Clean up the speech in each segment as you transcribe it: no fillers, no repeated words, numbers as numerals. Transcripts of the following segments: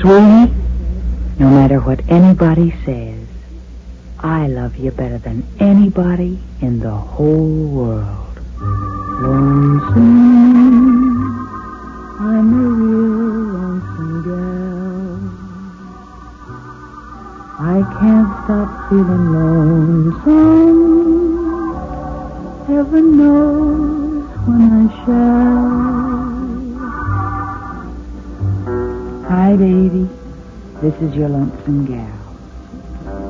Sweetie, no matter what anybody says, I love you better than anybody in the whole world. Lonesome, I'm a real lonesome gal. I can't stop feeling lonesome. Heaven knows when I shall. Hi, baby. This is your Lonesome Gal.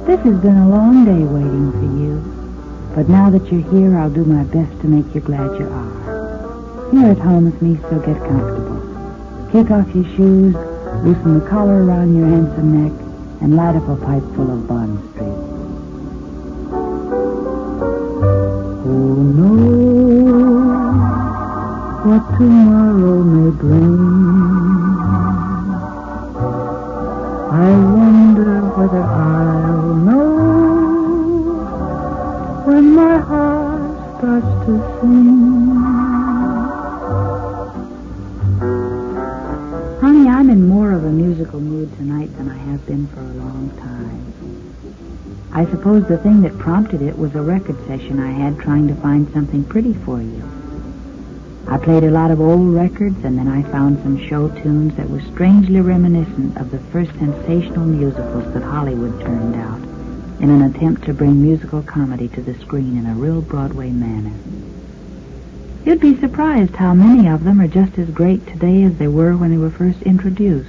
This has been a long day waiting for you, but now that you're here, I'll do my best to make you glad you are. You're at home with me, so get comfortable. Kick off your shoes, loosen the collar around your handsome neck, and light up a pipe full of Bond Street. Who knows what tomorrow may bring? I wonder whether I'll know when my heart starts to sing. Honey, I'm in more of a musical mood tonight than I have been for a long time. I suppose the thing that prompted it was a record session I had trying to find something pretty for you. I played a lot of old records, and then I found some show tunes that were strangely reminiscent of the first sensational musicals that Hollywood turned out in an attempt to bring musical comedy to the screen in a real Broadway manner. You'd be surprised how many of them are just as great today as they were when they were first introduced.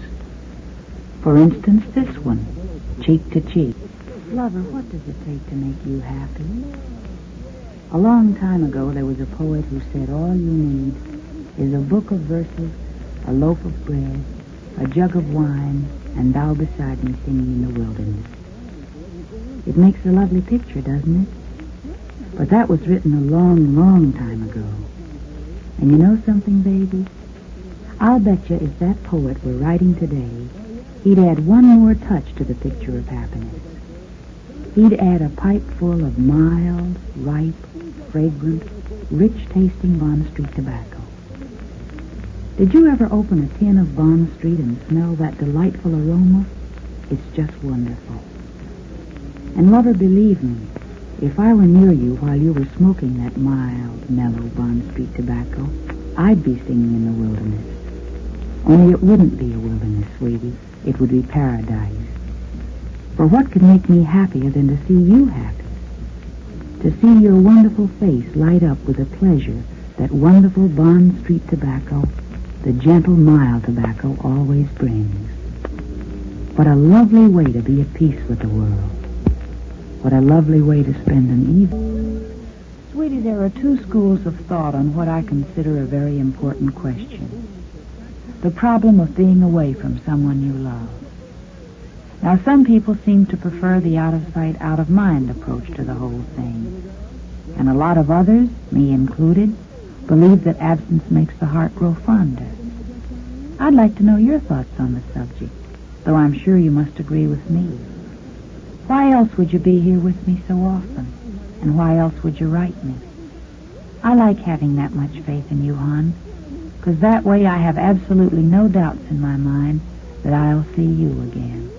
For instance, this one, Cheek to Cheek. Lover, what does it take to make you happy? A long time ago, there was a poet who said all you need is a book of verses, a loaf of bread, a jug of wine, and thou beside me singing in the wilderness. It makes a lovely picture, doesn't it? But that was written a long, long time ago. And you know something, baby? I'll bet you if that poet were writing today, he'd add one more touch to the picture of happiness. He'd add a pipe full of mild, ripe, fragrant, rich-tasting Bond Street tobacco. Did you ever open a tin of Bond Street and smell that delightful aroma? It's just wonderful. And lover, believe me, if I were near you while you were smoking that mild, mellow Bond Street tobacco, I'd be singing in the wilderness. Only it wouldn't be a wilderness, sweetie. It would be paradise. For what could make me happier than to see you happy? To see your wonderful face light up with the pleasure that wonderful Bond Street tobacco, the gentle, mild tobacco, always brings. What a lovely way to be at peace with the world. What a lovely way to spend an evening. Sweetie, there are two schools of thought on what I consider a very important question. The problem of being away from someone you love. Now, some people seem to prefer the out-of-sight, out-of-mind approach to the whole thing. And a lot of others, me included, believe that absence makes the heart grow fonder. I'd like to know your thoughts on the subject, though I'm sure you must agree with me. Why else would you be here with me so often? And why else would you write me? I like having that much faith in you, hon, because that way I have absolutely no doubts in my mind that I'll see you again.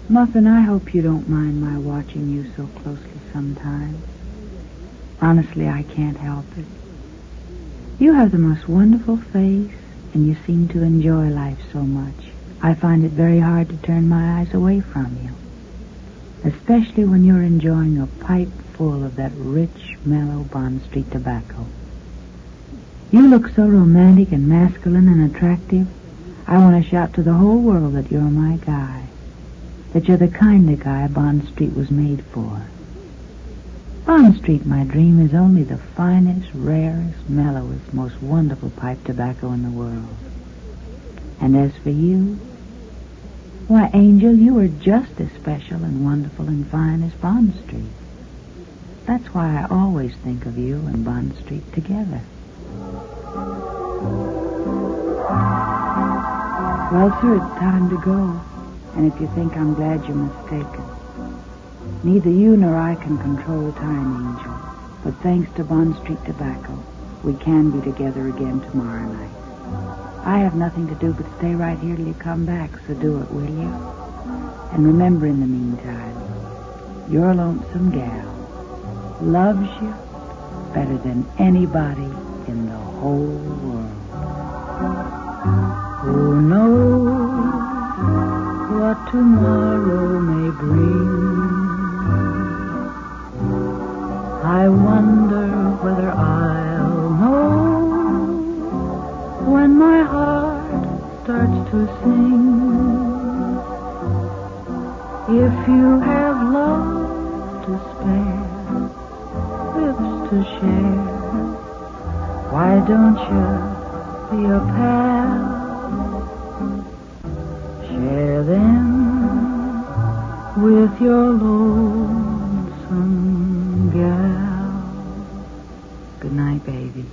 Muffin, I hope you don't mind my watching you so closely sometimes. Honestly, I can't help it. You have the most wonderful face, and you seem to enjoy life so much. I find it very hard to turn my eyes away from you, especially when you're enjoying a pipe full of that rich, mellow Bond Street tobacco. You look so romantic and masculine and attractive. I want to shout to the whole world that you're my guy, that you're the kind of guy Bond Street was made for. Bond Street, my dream, is only the finest, rarest, mellowest, most wonderful pipe tobacco in the world. And as for you, why, Angel, you are just as special and wonderful and fine as Bond Street. That's why I always think of you and Bond Street together. Well, sir, it's time to go. And if you think I'm glad you're mistaken. Neither you nor I can control time, Angel. But thanks to Bond Street Tobacco, we can be together again tomorrow night. I have nothing to do but stay right here till you come back, so do it, will you? And remember in the meantime, your Lonesome Gal loves you better than anybody in the whole world. Who knows what tomorrow may bring? I wonder whether I'll know when my heart starts to sing. If you have love to spare, lips to share, why don't you be a pal? Share them with your lonesome gal. Good night, baby.